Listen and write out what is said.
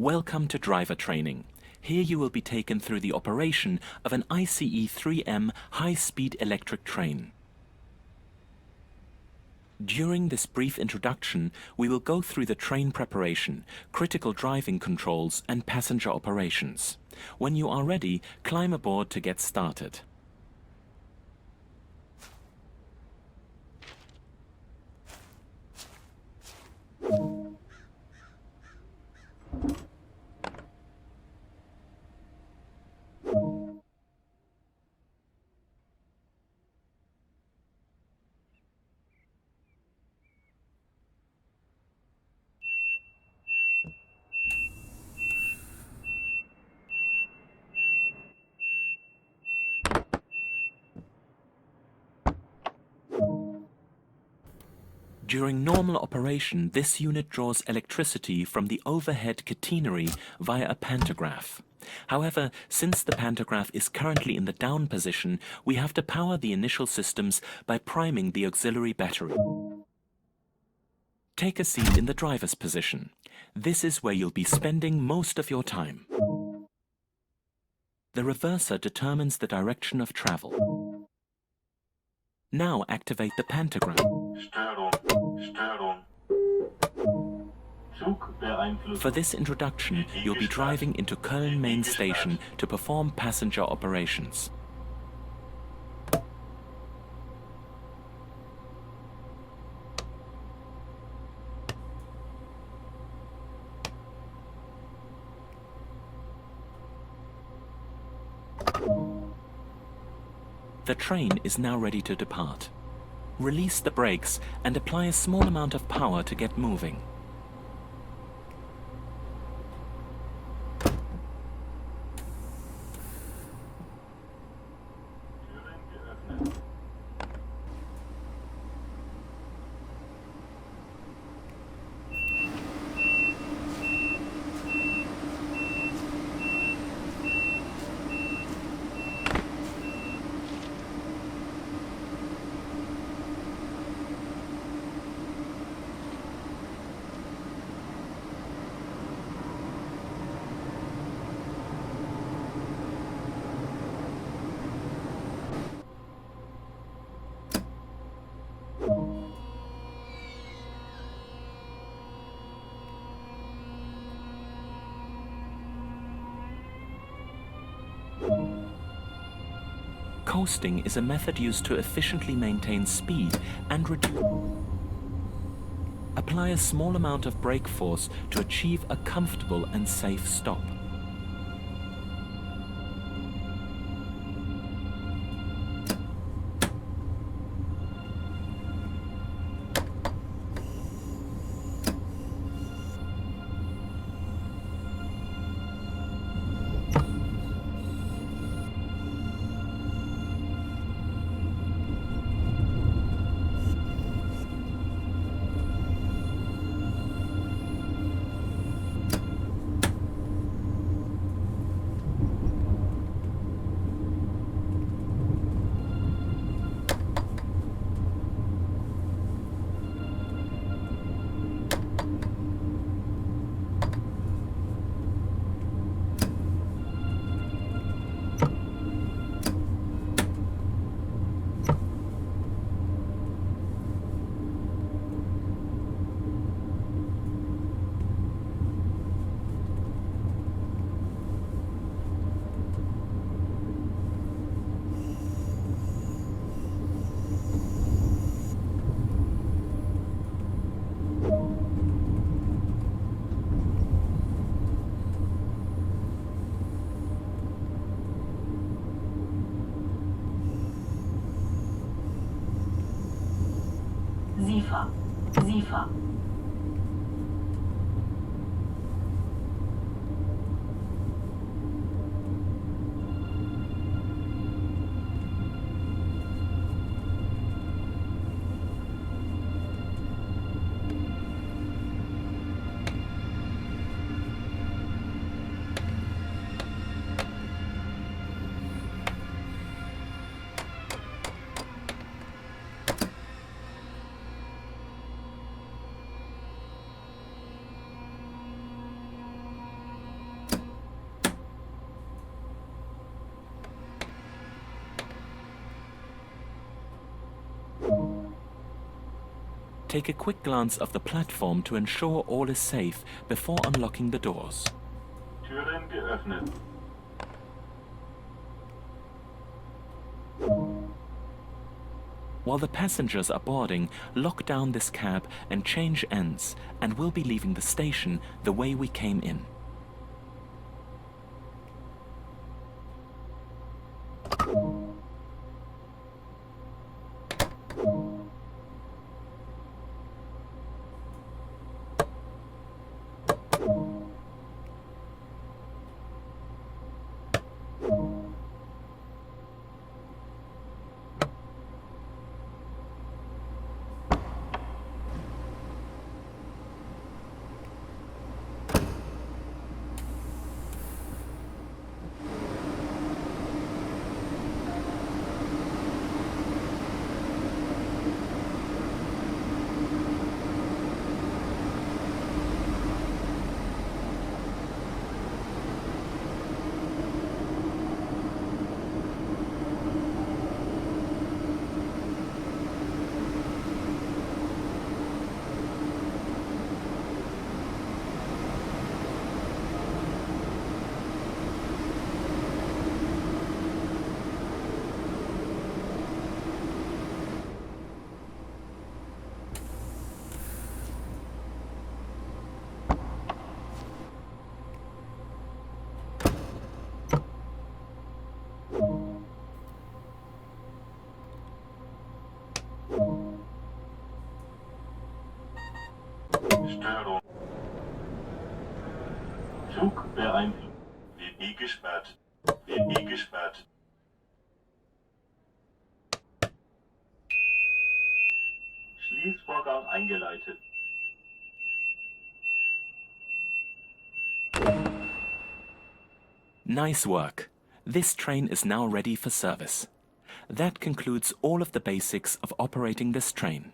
Welcome to driver training. Here you will be taken through the operation of an ICE3M high-speed electric train. During this brief introduction, we will go through the train preparation, critical driving controls and passenger operations. When you are ready, climb aboard to get started. During normal operation, this unit draws electricity from the overhead catenary via a pantograph. However, since the pantograph is currently in the down position, we have to power the initial systems by priming the auxiliary battery. Take a seat in the driver's position. This is where you'll be spending most of your time. The reverser determines the direction of travel. Now activate the pantograph. For this introduction, you'll be driving into Köln main station to perform passenger operations. The train is now ready to depart. Release the brakes and apply a small amount of power to get moving. Coasting is a method used to efficiently maintain speed and reduce. Apply a small amount of brake force to achieve a comfortable and safe stop. Take a quick glance of the platform to ensure all is safe before unlocking the doors. Türen geöffnet. While the passengers are boarding, lock down this cab and change ends, and we'll be leaving the station the way we came in. Störung. Zug beeinflusst. WB gesperrt. WB gesperrt. Schließvorgang eingeleitet. Nice work. This train is now ready for service. That concludes all of the basics of operating this train.